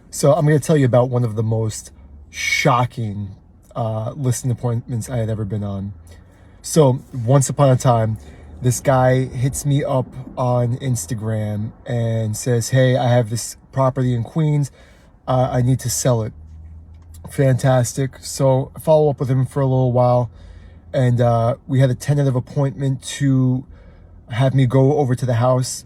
So I'm going to tell you about one of the most shocking listing appointments I had ever been on. So once upon a time, this guy hits me up on Instagram and says, hey, I have this property in Queens. I need to sell it. Fantastic. So I follow up with him for a little while, and we had a tentative appointment to have me go over to the house.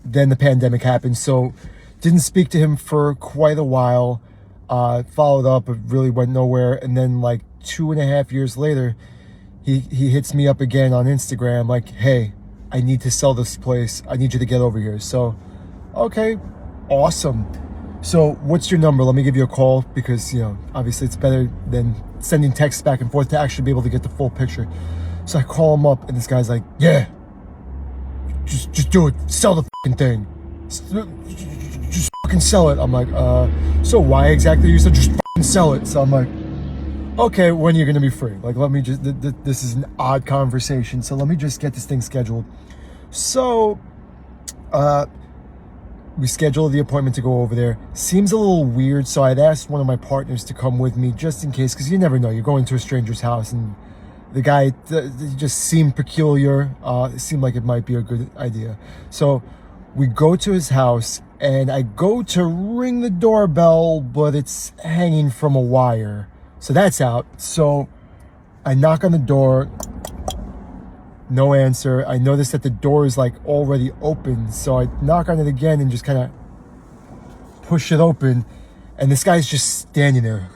Then the pandemic happened, so didn't speak to him for quite a while. Followed up, but really went nowhere. And then like 2.5 years later, he hits me up again on Instagram like, hey, I need to sell this place. I need you to get over here. So, okay, awesome. So what's your number? Let me give you a call, because, you know, obviously it's better than sending texts back and forth to actually be able to get the full picture. So I call him up, and this guy's like, yeah, just do it. Sell the fucking thing. Just fucking sell it. I'm like, so why exactly? You said just fucking sell it. So I'm like, okay, when are you going to be free? Like, let me just, this is an odd conversation, so let me just get this thing scheduled. So, we scheduled the appointment to go over there. Seems a little weird, so I'd asked one of my partners to come with me just in case, because you never know. You're going to a stranger's house, and the guy just seemed peculiar. It seemed like it might be a good idea. So we go to his house, and I go to ring the doorbell, but it's hanging from a wire. So that's out. So I knock on the door. No answer. I notice that the door is like already open, so I knock on it again and just kind of push it open, and this guy's just standing there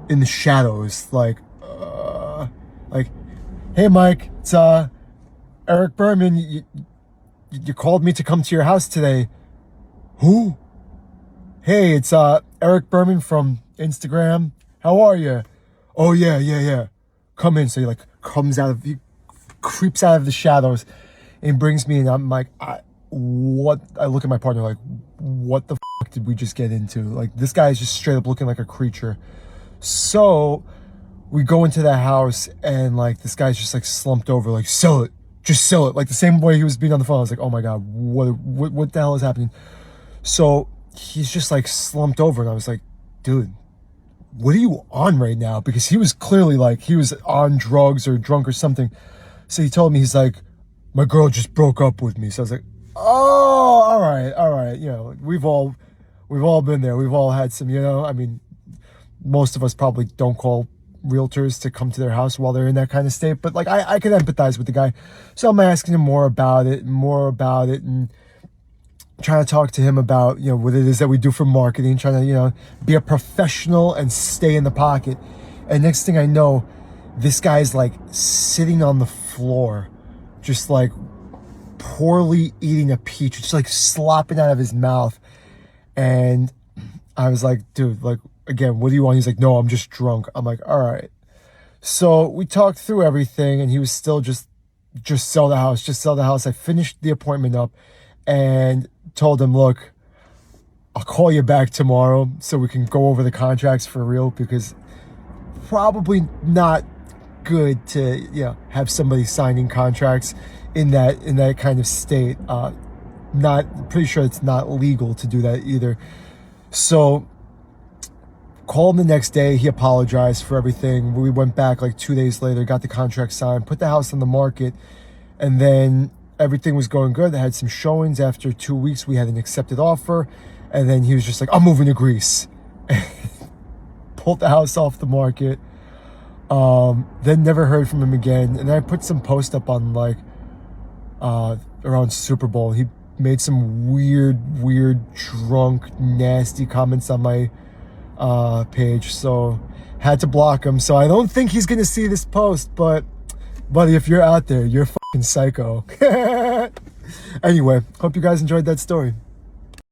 in the shadows, like, hey Mike, it's Eric Berman. You called me to come to your house today. Who? Hey, it's Eric Berman from Instagram. How are you? Oh yeah. Come in. So he like creeps out of the shadows and brings me in. I'm like, what? I look at my partner like, what the fuck did we just get into? Like, this guy is just straight up looking like a creature. So we go into the house, and like, this guy's just like slumped over, like, sell it, just sell it. Like the same way he was being on the phone. I was like, oh my God, what the hell is happening? So he's just like slumped over, and I was like, dude, what are you on right now? Because he was clearly like, he was on drugs or drunk or something. So he told me, he's like, my girl just broke up with me. So I was like, oh, all right. You know, we've all been there. We've all had some, you know, I mean, most of us probably don't call realtors to come to their house while they're in that kind of state, but like, I can empathize with the guy. So I'm asking him more about it, and trying to talk to him about, you know, what it is that we do for marketing, trying to, you know, be a professional and stay in the pocket. And next thing I know, this guy's like sitting on the floor, just like poorly eating a peach, just like slopping out of his mouth. And I was like, dude, like, again, what do you want? He's like, no, I'm just drunk. I'm like, all right. So we talked through everything, and he was still just sell the house. I finished the appointment up and told him, look, I'll call you back tomorrow so we can go over the contracts for real, because probably not good to, you know, have somebody signing contracts in that kind of state. Pretty sure it's not legal to do that either. So called him the next day. He apologized for everything. We went back like 2 days later, got the contract signed, put the house on the market, and then everything was going good. I had some showings. After 2 weeks, we had an accepted offer. And then he was just like, I'm moving to Greece. Pulled the house off the market. Then never heard from him again. And then I put some post up on like, around Super Bowl. He made some weird, drunk, nasty comments on my page. So had to block him. So I don't think he's going to see this post, but buddy, if you're out there, you're fucking psycho. Anyway, hope you guys enjoyed that story.